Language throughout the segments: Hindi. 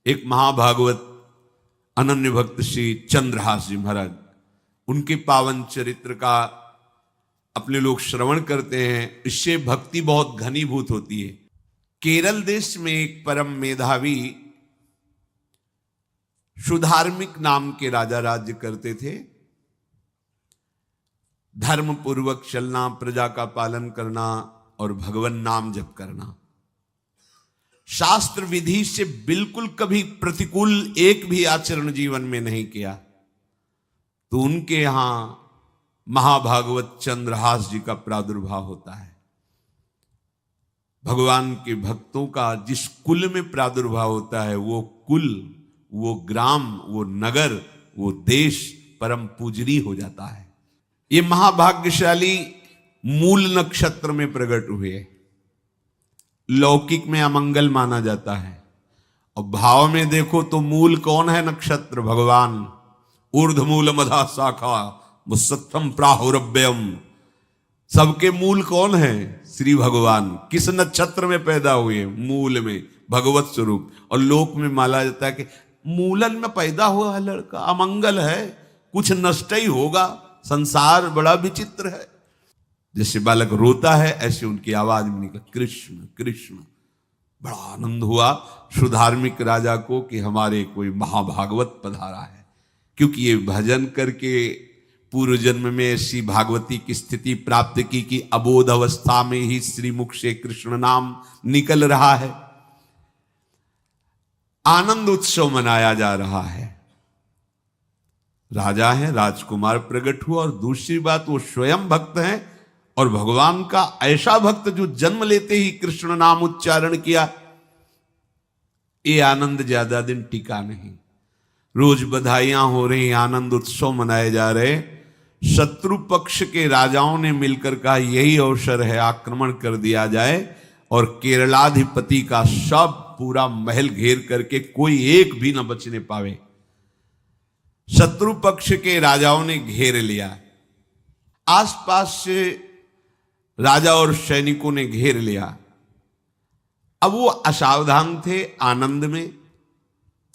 एक महाभागवत अनन्य भक्त श्री चंद्रहास जी महाराज, उनके पावन चरित्र का अपने लोग श्रवण करते हैं, इससे भक्ति बहुत घनीभूत होती है। केरल देश में एक परम मेधावी सुधार्मिक नाम के राजा राज्य करते थे। धर्म पूर्वक चलना, प्रजा का पालन करना और भगवान नाम जप करना, शास्त्र विधि से बिल्कुल कभी प्रतिकूल एक भी आचरण जीवन में नहीं किया। तो उनके यहां महाभागवत चंद्रहास जी का प्रादुर्भाव होता है। भगवान के भक्तों का जिस कुल में प्रादुर्भाव होता है, वो कुल, वो ग्राम, वो नगर, वो देश परम पूजनीय हो जाता है। ये महाभाग्यशाली मूल नक्षत्र में प्रकट हुए। लौकिक में अमंगल माना जाता है और भाव में देखो तो मूल कौन है? नक्षत्र भगवान। ऊर्ध्वमूल मधा शाखा मुसत्थम प्राहुरव्ययम। सबके मूल कौन है? श्री भगवान। किस नक्षत्र में पैदा हुए? मूल में, भगवत स्वरूप। और लोक में माना जाता है कि मूलन में पैदा हुआ है लड़का, अमंगल है, कुछ नष्ट ही होगा, संसार बड़ा विचित्र है। जैसे बालक रोता है ऐसे उनकी आवाज में निकला कृष्ण कृष्ण। बड़ा आनंद हुआ सुधार्मिक राजा को कि हमारे कोई महाभागवत पधारा है, क्योंकि ये भजन करके पूर्व जन्म में ऐसी भागवती की स्थिति प्राप्त की कि अबोध अवस्था में ही श्रीमुख से कृष्ण नाम निकल रहा है। आनंद उत्सव मनाया जा रहा है। राजा है, राजकुमार प्रकट हुआ, और दूसरी बात वो स्वयं भक्त हैं और भगवान का ऐसा भक्त जो जन्म लेते ही कृष्ण नाम उच्चारण किया। ये आनंद ज्यादा दिन टिका नहीं। रोज बधाइयां हो रही, आनंद उत्सव मनाए जा रहे। शत्रु पक्ष के राजाओं ने मिलकर कहा यही अवसर है, आक्रमण कर दिया जाए और केरलाधिपति का सब पूरा महल घेर करके कोई एक भी न बचने पावे। शत्रु पक्ष के राजाओं ने घेर लिया। आसपास से राजा और सैनिकों ने घेर लिया। अब वो असावधान थे, आनंद में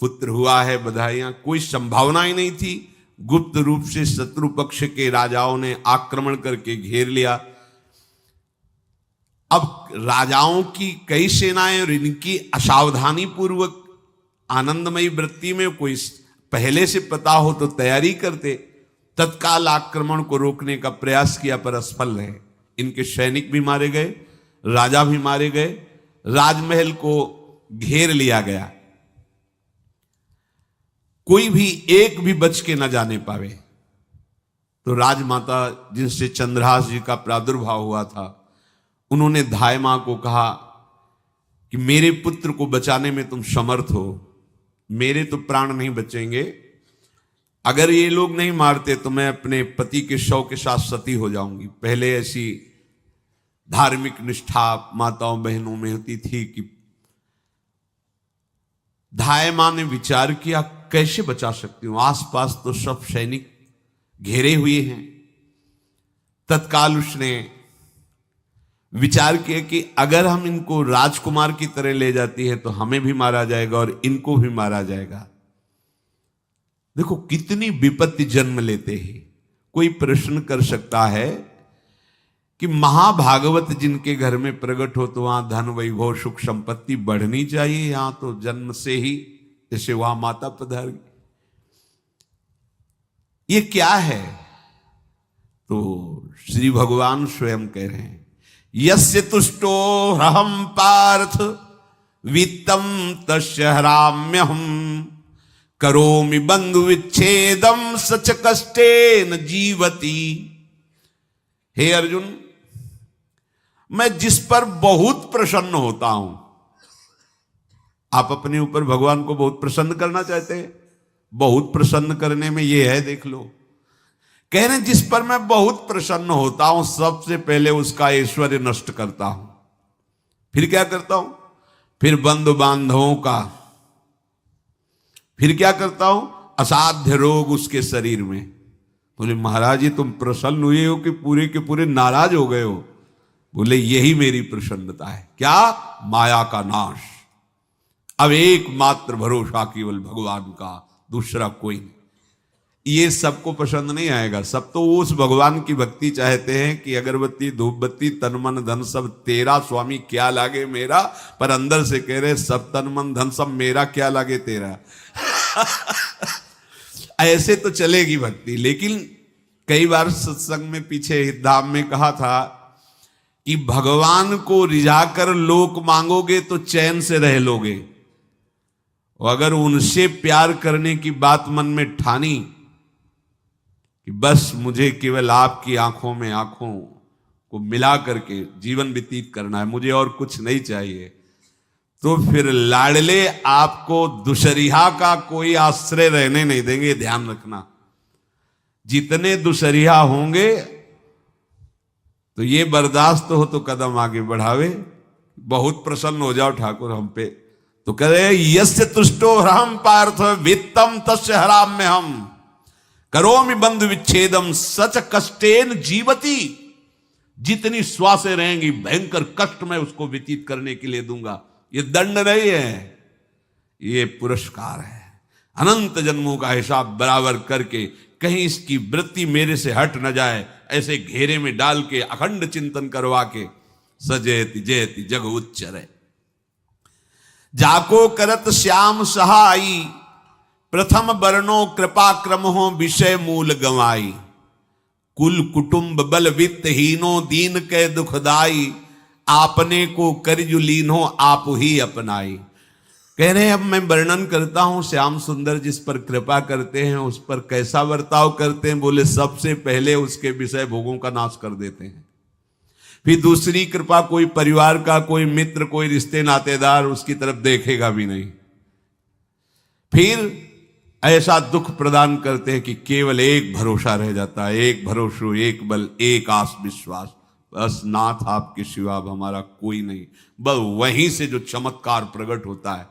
पुत्र हुआ है, बधाइयां, कोई संभावना ही नहीं थी। गुप्त रूप से शत्रु पक्ष के राजाओं ने आक्रमण करके घेर लिया। अब राजाओं की कई सेनाएं और इनकी असावधानी पूर्वक आनंदमयी वृत्ति में कोई पहले से पता हो तो तैयारी करते, तत्काल आक्रमण को रोकने का प्रयास किया पर असफल रहे। इनके सैनिक भी मारे गए, राजा भी मारे गए, राजमहल को घेर लिया गया, कोई भी एक भी बच के न जाने पावे। तो राजमाता जिनसे चंद्रहास जी का प्रादुर्भाव हुआ था, उन्होंने धाय मां को कहा कि मेरे पुत्र को बचाने में तुम समर्थ हो, मेरे तो प्राण नहीं बचेंगे, अगर ये लोग नहीं मारते तो मैं अपने पति के शव के साथ सती हो जाऊंगी। पहले ऐसी धार्मिक निष्ठा माताओं बहनों में होती थी कि धाय मां ने विचार किया कैसे बचा सकती हूं, आसपास तो सब सैनिक घेरे हुए हैं। तत्काल उसने विचार किया कि अगर हम इनको राजकुमार की तरह ले जाती है तो हमें भी मारा जाएगा और इनको भी मारा जाएगा। देखो कितनी विपत्ति जन्म लेते हैं। कोई प्रश्न कर सकता है कि महाभागवत जिनके घर में प्रकट हो तो वहां धन वैभव सुख संपत्ति बढ़नी चाहिए, यहां तो जन्म से ही जैसे वहां माता पधार, ये क्या है? तो श्री भगवान स्वयं कह रहे हैं यस्य तुष्टो रहम पार्थ वित्तम तस्य हराम्यहम करोमि बंधु विच्छेदम सच कष्टेन जीवति। हे अर्जुन, मैं जिस पर बहुत प्रसन्न होता हूं, आप अपने ऊपर भगवान को बहुत प्रसन्न करना चाहते हैं, बहुत प्रसन्न करने में ये है, देख लो। कह रहे जिस पर मैं बहुत प्रसन्न होता हूं सबसे पहले उसका ऐश्वर्य नष्ट करता हूं, फिर क्या करता हूं? फिर बंधु बांधवों का, फिर क्या करता हूं? असाध्य रोग उसके शरीर में। बोले महाराज जी तुम प्रसन्न हुए हो कि पूरे के पूरे नाराज हो गए हो? बोले यही मेरी प्रसन्नता है। क्या? माया का नाश। अब एकमात्र भरोसा केवल भगवान का, दूसरा कोई नहीं। ये सबको पसंद नहीं आएगा। सब तो उस भगवान की भक्ति चाहते हैं कि अगरबत्ती धूप बत्ती तन मन धन सब तेरा, स्वामी क्या लागे मेरा। पर अंदर से कह रहे सब तन मन धन सब मेरा, क्या लागे तेरा। ऐसे तो चलेगी भक्ति। लेकिन कई बार सत्संग में पीछे धाम में कहा था कि भगवान को रिझाकर लोक मांगोगे तो चैन से रह लोगे, और अगर उनसे प्यार करने की बात मन में ठानी कि बस मुझे केवल आपकी आंखों में आंखों को मिला करके जीवन व्यतीत करना है, मुझे और कुछ नहीं चाहिए, तो फिर लाडले आपको दुशरिहा का कोई आश्रय रहने नहीं देंगे। ध्यान रखना, जितने दुशरिहा होंगे तो ये बर्दाश्त हो तो कदम आगे बढ़ावे। बहुत प्रसन्न हो जाओ ठाकुर हम पे तो कह रहे यस्य तुष्टो हम पार्थ वित्तम तस्य हराम में हम करोमि बंधु विच्छेदम सच कष्टेन जीवती। जितनी श्वासें रहेंगी भयंकर कष्ट में उसको व्यतीत करने के लिए दूंगा। ये दंड नहीं है, ये पुरस्कार है। अनंत जन्मों का हिसाब बराबर करके कहीं इसकी वृत्ति मेरे से हट न जाए, ऐसे घेरे में डाल के अखंड चिंतन करवा के सजयति जयति जग उच्चरे। जाको करत श्याम सहाई प्रथम बरनो कृपा क्रम हो विषय मूल गवाई। कुल कुटुंब बल वित्त हीनो दीन के दुखदाई। आपने को करजु लीनो आप ही अपनाई। कह रहे हैं अब मैं वर्णन करता हूं श्याम सुंदर जिस पर कृपा करते हैं उस पर कैसा बर्ताव करते हैं। बोले सबसे पहले उसके विषय भोगों का नाश कर देते हैं। फिर दूसरी कृपा कोई परिवार का, कोई मित्र, कोई रिश्ते नातेदार उसकी तरफ देखेगा भी नहीं। फिर ऐसा दुख प्रदान करते हैं कि केवल एक भरोसा रह जाता है, एक भरोसा, एक बल, एक आस विश्वास, बस नाथ आपके सिवा अब हमारा कोई नहीं। बस वहीं से जो चमत्कार प्रकट होता है,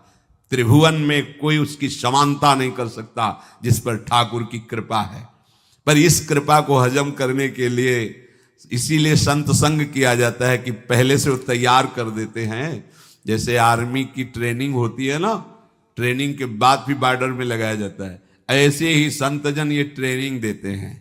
त्रिभुवन में कोई उसकी समानता नहीं कर सकता जिस पर ठाकुर की कृपा है। पर इस कृपा को हजम करने के लिए इसीलिए संत संग किया जाता है कि पहले से वो तैयार कर देते हैं। जैसे आर्मी की ट्रेनिंग होती है ना, ट्रेनिंग के बाद भी बॉर्डर में लगाया जाता है, ऐसे ही संतजन ये ट्रेनिंग देते हैं।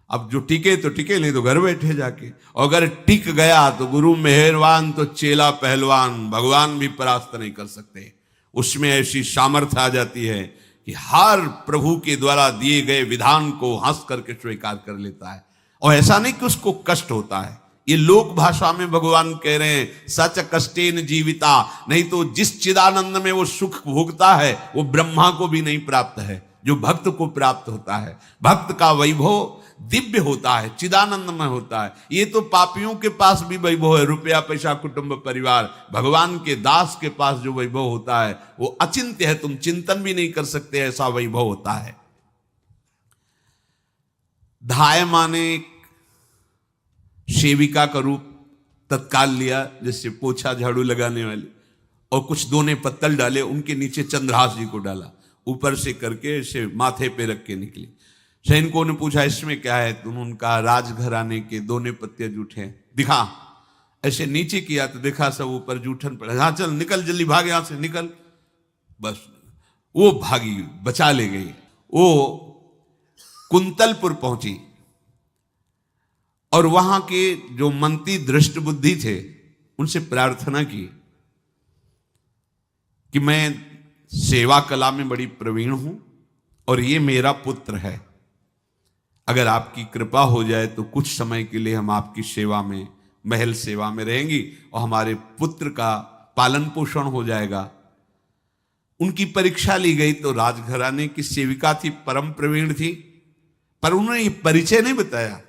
अब जो टिके तो टिके, नहीं तो घर बैठे जाके। और अगर टिक गया तो गुरु मेहरबान, तो चेला पहलवान, भगवान भी परास्त नहीं कर सकते। उसमें ऐसी सामर्थ्य आ जाती है कि हर प्रभु के द्वारा दिए गए विधान को हंस करके स्वीकार कर लेता है। और ऐसा नहीं कि उसको कष्ट होता है। ये लोक भाषा में भगवान कह रहे हैं सच कष्टेन जीविता। नहीं तो जिस चिदानंद में वो सुख भोगता है वो ब्रह्मा को भी नहीं प्राप्त है जो भक्त को प्राप्त होता है। भक्त का वैभव दिव्य होता है, चिदानंदमय होता है। ये तो पापियों के पास भी वैभव है, रुपया पैसा कुटुंब परिवार। भगवान के दास के पास जो वैभव होता है वो अचिंत्य है, तुम चिंतन भी नहीं कर सकते, ऐसा वैभव होता है। धाय माने सेविका का रूप तत्काल लिया, जैसे पोछा झाड़ू लगाने वाले, और कुछ दोने पत्तल डाले, उनके नीचे चंद्रहास जी को डाला, ऊपर से करके इसे माथे पे रख के निकली। सैनिकों ने पूछा इसमें क्या है, तो उनका राजघराने के दोने पत्ते जूठे दिखा। ऐसे नीचे किया तो देखा सब ऊपर जूठन पड़ा। हाँ चल निकल, जल्दी भाग यहां से निकल। बस वो भागी, बचा ले गई। वो कुंतलपुर पहुंची और वहां के जो मंत्री दृष्ट बुद्धि थे उनसे प्रार्थना की कि मैं सेवा कला में बड़ी प्रवीण हूं और ये मेरा पुत्र है, अगर आपकी कृपा हो जाए तो कुछ समय के लिए हम आपकी सेवा में, महल सेवा में रहेंगी और हमारे पुत्र का पालन पोषण हो जाएगा। उनकी परीक्षा ली गई तो राजघराने की सेविका थी, परम प्रवीण थी, पर उन्होंने ये परिचय नहीं बताया।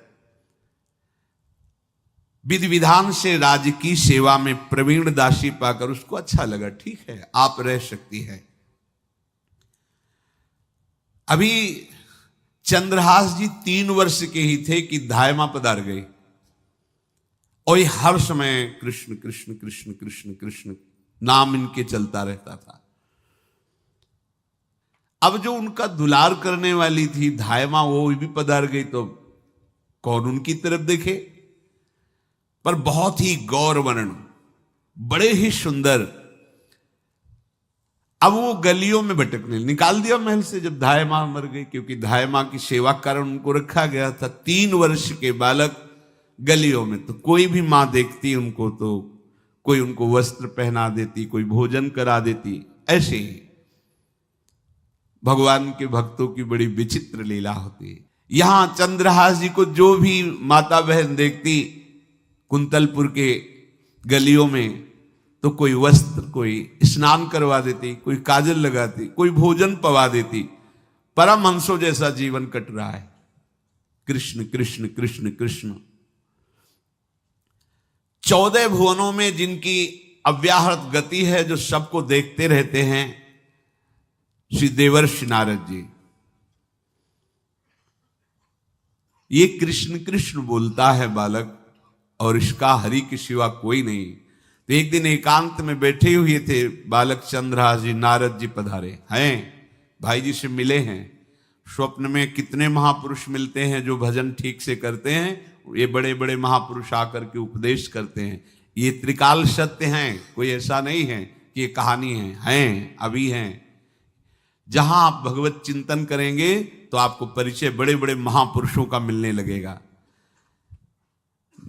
विधि विधान से राज्य की सेवा में प्रवीण दासी पाकर उसको अच्छा लगा, ठीक है आप रह सकती है। अभी चंद्रहास जी 3 वर्ष के ही थे कि धायमा पधार गए और ये हर समय कृष्ण कृष्ण कृष्ण कृष्ण कृष्ण नाम इनके चलता रहता था। अब जो उनका दुलार करने वाली थी धायमा, वो भी पधार गई तो कौन उनकी तरफ देखे। पर बहुत ही गौर वर्ण, बड़े ही सुंदर, अब वो गलियों में भटकने, निकाल दिया महल से जब धाय माँ मर गई, क्योंकि धाय माँ की सेवा कारण उनको रखा गया था। 3 वर्ष के बालक गलियों में, तो कोई भी माँ देखती उनको तो कोई उनको वस्त्र पहना देती, कोई भोजन करा देती। ऐसे ही भगवान के भक्तों की बड़ी विचित्र लीला होती है। यहां चंद्रहास जी को जो भी माता बहन देखती कुंतलपुर के गलियों में, तो कोई वस्त्र, कोई स्नान करवा देती, कोई काजल लगाती, कोई भोजन पवा देती। परमहंसों जैसा जीवन कट रहा है। कृष्ण कृष्ण कृष्ण कृष्ण। 14 भुवनों में जिनकी अव्याहत गति है, जो सबको देखते रहते हैं, श्री देवर्षि नारद जी। ये कृष्ण कृष्ण बोलता है बालक, और इसका हरि के सिवा कोई नहीं। तो एक दिन एकांत में बैठे हुए थे बालक चंद्रहास जी, नारद जी पधारे हैं, भाई जी से मिले हैं। स्वप्न में कितने महापुरुष मिलते हैं जो भजन ठीक से करते हैं, ये बड़े बड़े महापुरुष आकर के उपदेश करते हैं। ये त्रिकाल सत्य हैं, कोई ऐसा नहीं है कि ये कहानी हैं, अभी हैं। जहां आप भगवत चिंतन करेंगे तो आपको परिचय बड़े बड़े महापुरुषों का मिलने लगेगा।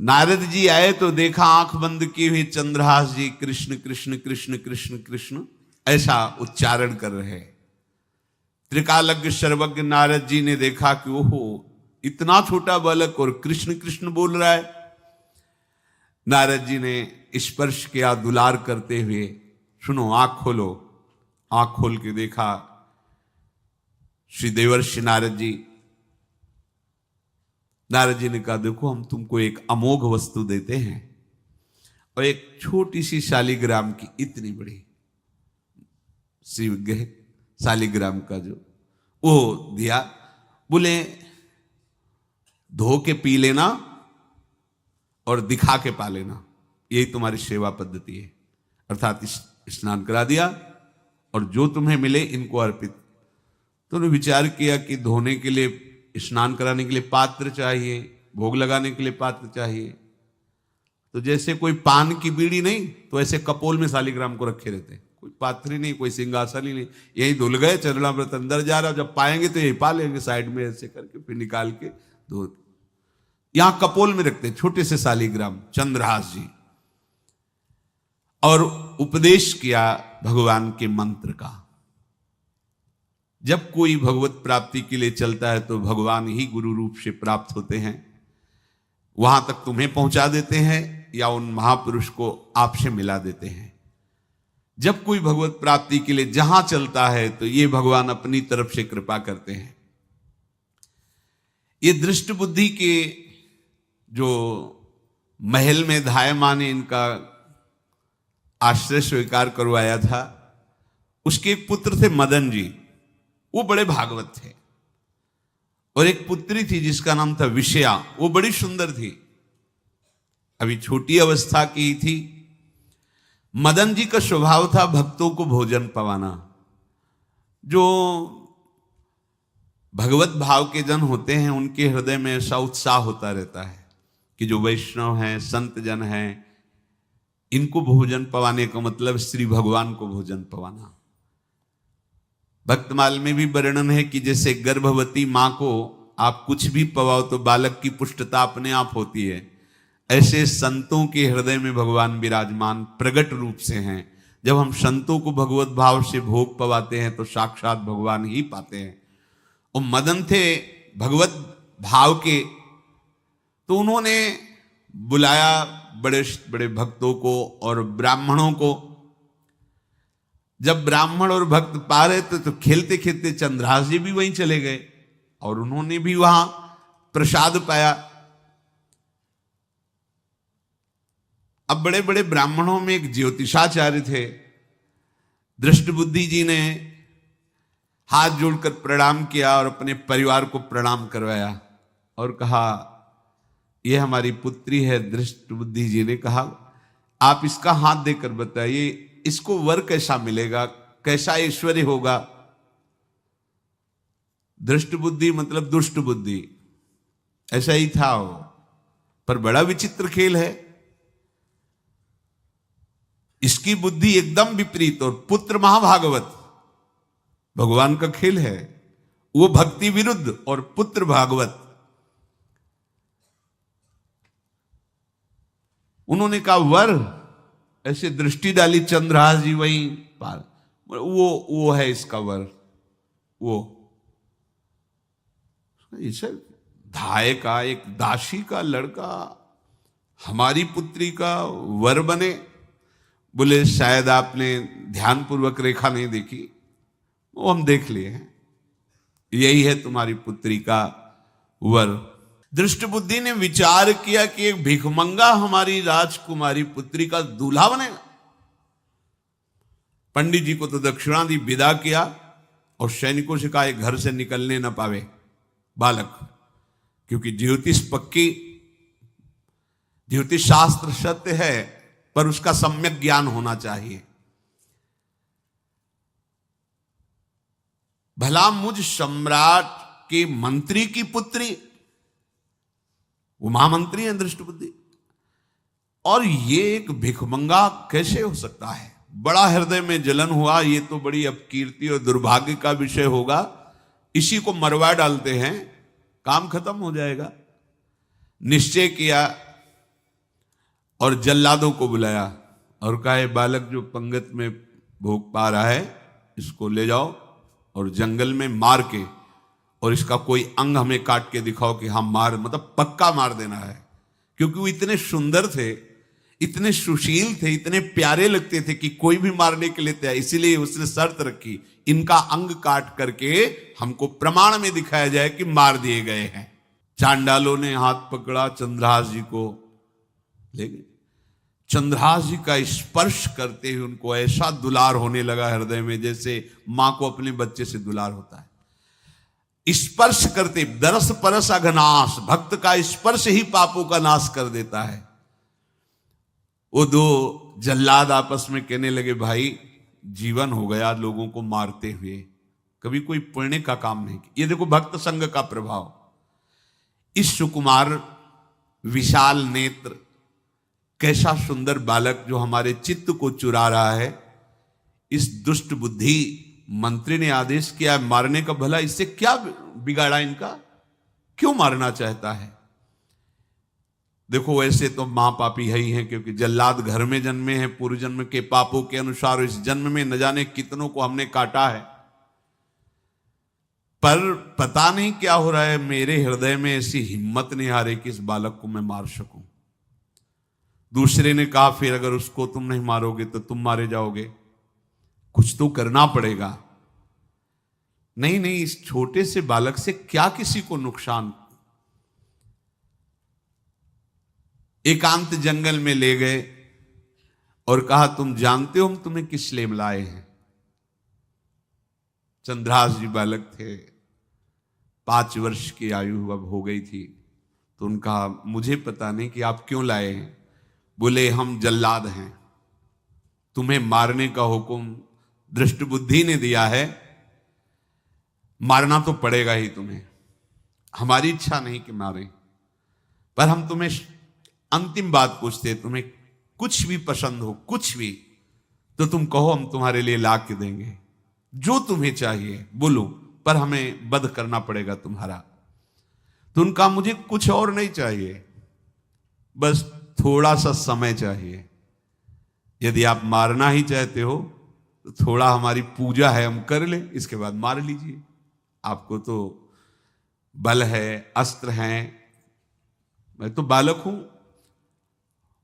नारद जी आए तो देखा आंख बंद की हुई चंद्रहास जी कृष्ण कृष्ण कृष्ण कृष्ण कृष्ण ऐसा उच्चारण कर रहे। त्रिकालज्ञ सर्वज्ञ नारद जी ने देखा कि ओहो, इतना छोटा बालक और कृष्ण कृष्ण बोल रहा है। नारद जी ने स्पर्श किया दुलार करते हुए, सुनो आंख खोलो। आंख खोल के देखा श्री देवर्षि नारद जी। नारद जी ने कहा, देखो हम तुमको एक अमोघ वस्तु देते हैं, और एक छोटी सी शालिग्राम की, इतनी बड़ी शिवग्रह शालिग्राम का जो वो दिया। बोले धो के पी लेना और दिखा के पा लेना, यही तुम्हारी सेवा पद्धति है। अर्थात स्नान करा दिया और जो तुम्हें मिले इनको अर्पित। तो उन्होंने विचार किया कि धोने के लिए, स्नान कराने के लिए पात्र चाहिए, भोग लगाने के लिए पात्र चाहिए। तो जैसे कोई पान की बीड़ी नहीं, तो ऐसे कपोल में शालिग्राम को रखे रहते, कोई पात्र ही नहीं, कोई सिंहासन ही नहीं। यही धुल गए, चरणामृत अंदर जा रहा, जब पाएंगे तो यही पा लेंगे, साइड में ऐसे करके फिर निकाल के धो। यहां कपोल में रखते छोटे से शालिग्राम चंद्रहास जी। और उपदेश किया भगवान के मंत्र का। जब कोई भगवत प्राप्ति के लिए चलता है तो भगवान ही गुरु रूप से प्राप्त होते हैं, वहां तक तुम्हें पहुंचा देते हैं या उन महापुरुष को आपसे मिला देते हैं। जब कोई भगवत प्राप्ति के लिए जहां चलता है तो ये भगवान अपनी तरफ से कृपा करते हैं। ये दृष्ट बुद्धि के जो महल में धाय माँ ने इनका आश्रय स्वीकार करवाया था, उसके एक पुत्र थे मदन जी, वो बड़े भागवत थे। और एक पुत्री थी जिसका नाम था विषया, वो बड़ी सुंदर थी, अभी छोटी अवस्था की ही थी। मदन जी का स्वभाव था भक्तों को भोजन पवाना। जो भगवत भाव के जन होते हैं उनके हृदय में ऐसा उत्साह होता रहता है कि जो वैष्णव हैं, संत जन हैं, इनको भोजन पवाने का मतलब श्री भगवान को भोजन पवाना। भक्तमाल में भी वर्णन है कि जैसे गर्भवती मां को आप कुछ भी पवाओ तो बालक की पुष्टता अपने आप होती है, ऐसे संतों के हृदय में भगवान विराजमान प्रगट रूप से हैं। जब हम संतों को भगवत भाव से भोग पवाते हैं तो साक्षात भगवान ही पाते हैं। और मदन थे भगवत भाव के, तो उन्होंने बुलाया बड़े बड़े भक्तों को और ब्राह्मणों को। जब ब्राह्मण और भक्त पा रहे थे तो खेलते खेलते चंद्रहास जी भी वहीं चले गए और उन्होंने भी वहां प्रसाद पाया। अब बड़े बड़े ब्राह्मणों में एक ज्योतिषाचार्य थे। दृष्ट बुद्धि जी ने हाथ जोड़कर प्रणाम किया और अपने परिवार को प्रणाम करवाया और कहा, यह हमारी पुत्री है। दृष्ट बुद्धि जी ने कहा, आप इसका हाथ देकर बताइए, इसको वर कैसा मिलेगा, कैसा ऐश्वर्य होगा। दृष्ट बुद्धि मतलब दुष्ट बुद्धि, ऐसा ही था वो। पर बड़ा विचित्र खेल है, इसकी बुद्धि एकदम विपरीत और पुत्र महाभागवत। भगवान का खेल है। वो भक्ति विरुद्ध और पुत्र भागवत। उन्होंने कहा वर, ऐसे दृष्टि डाली चंद्रहास जी वहीं पार, वो है इसका वर। वो इसे धाय का, एक दासी का लड़का हमारी पुत्री का वर बने। बोले शायद आपने ध्यानपूर्वक रेखा नहीं देखी, वो हम देख लिए हैं, यही है तुम्हारी पुत्री का वर। दृष्ट बुद्धि ने विचार किया कि एक भिखमंगा हमारी राजकुमारी पुत्री का दूल्हा बनेगा। पंडित जी को तो दक्षिणा दी, विदा किया और सैनिकों से कहा घर से निकलने न पावे बालक, क्योंकि ज्योतिष पक्की, ज्योतिष शास्त्र सत्य है, पर उसका सम्यक ज्ञान होना चाहिए। भला मुझ सम्राट के मंत्री की पुत्री, वो महामंत्री हैं दृष्ट बुद्धि, और ये एक भिखमंगा कैसे हो सकता है? बड़ा हृदय में जलन हुआ, ये तो बड़ी अपकीर्ति और दुर्भाग्य का विषय होगा, इसी को मरवा डालते हैं, काम खत्म हो जाएगा। निश्चय किया और जल्लादों को बुलाया और कहा ये बालक जो पंगत में भोग पा रहा है, इसको ले जाओ और जंगल में मार के, और इसका कोई अंग हमें काट के दिखाओ कि हम मार, मतलब पक्का मार देना है। क्योंकि वो इतने सुंदर थे, इतने सुशील थे, इतने प्यारे लगते थे कि कोई भी मारने के लिए तैयार। इसीलिए उसने शर्त रखी, इनका अंग काट करके हमको प्रमाण में दिखाया जाए कि मार दिए गए हैं। चांडालों ने हाथ पकड़ा, चंद्रहास जी को ले गए। चंद्रहास जी का स्पर्श करते ही उनको ऐसा दुलार होने लगा हृदय में, जैसे मां को अपने बच्चे से दुलार होता है। स्पर्श करते, दरस परस अघनाश, भक्त का स्पर्श ही पापों का नाश कर देता है। वो दो जल्लाद आपस में कहने लगे भाई जीवन हो गया लोगों को मारते हुए, कभी कोई पुण्य का काम नहीं किया। ये देखो भक्त संग का प्रभाव। इस सुकुमार विशाल नेत्र, कैसा सुंदर बालक जो हमारे चित्त को चुरा रहा है, इस दुष्ट बुद्धि मंत्री ने आदेश किया मारने का। भला इससे क्या बिगाड़ा इनका, क्यों मारना चाहता है? देखो वैसे तो मां पापी है ही है, क्योंकि जल्लाद घर में जन्मे हैं, पूर्व जन्म के पापों के अनुसार इस जन्म में न जाने कितनों को हमने काटा है। पर पता नहीं क्या हो रहा है, मेरे हृदय में ऐसी हिम्मत नहीं आ रही कि इस बालक को मैं मार सकूं। दूसरे ने कहा फिर अगर उसको तुम नहीं मारोगे तो तुम मारे जाओगे, कुछ तो करना पड़ेगा। नहीं नहीं, इस छोटे से बालक से क्या किसी को नुकसान। एकांत जंगल में ले गए और कहा तुम जानते हो हम तुम्हें किस लिए लाए हैं? चंद्रहास जी बालक थे, 5 वर्ष की आयु अब हो गई थी। तो उनका मुझे पता नहीं कि आप क्यों लाए हैं। बोले हम जल्लाद हैं, तुम्हें मारने का हुक्म दृष्ट बुद्धि ने दिया है, मारना तो पड़ेगा ही तुम्हें। हमारी इच्छा नहीं कि मारें, पर हम तुम्हें अंतिम बात पूछते, तुम्हें कुछ भी पसंद हो, कुछ भी, तो तुम कहो हम तुम्हारे लिए ला के देंगे, जो तुम्हें चाहिए बोलो, पर हमें वध करना पड़ेगा तुम्हारा। तो उनका मुझे कुछ और नहीं चाहिए, बस थोड़ा सा समय चाहिए। यदि आप मारना ही चाहते हो तो थोड़ा हमारी पूजा है हम कर ले, इसके बाद मार लीजिए। आपको तो बल है, अस्त्र हैं, मैं तो बालक हूं।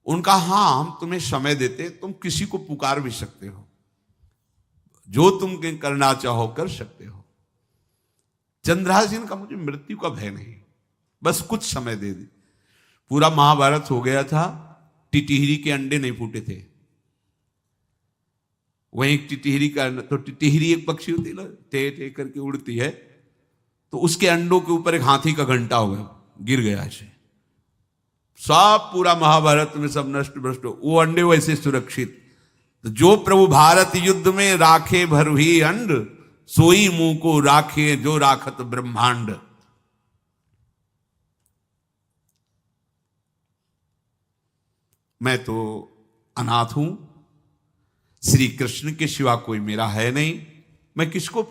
उनका हां हम तुम्हें समय देते, तुम किसी को पुकार भी सकते हो, जो तुम करना चाहो कर सकते हो। चंद्रहास जी का मुझे मृत्यु का भय नहीं, बस कुछ समय दे दे। पूरा महाभारत हो गया था, टिटिहरी के अंडे नहीं फूटे थे। वहीं टिटिहरी का, तो टिटिहरी एक पक्षी होती है ना, टे टे करके उड़ती है, तो उसके अंडों के ऊपर एक हाथी का घंटा हुआ, गिर गया ऐसे। सब पूरा महाभारत में सब नष्ट भ्रष्ट, वो अंडे वैसे सुरक्षित। तो जो प्रभु भारत युद्ध में राखे भरही अंड, सोई मुंह को राखे जो राखत ब्रह्मांड। मैं तो अनाथ हूं, श्री कृष्ण के सिवा कोई मेरा है नहीं, मैं किसको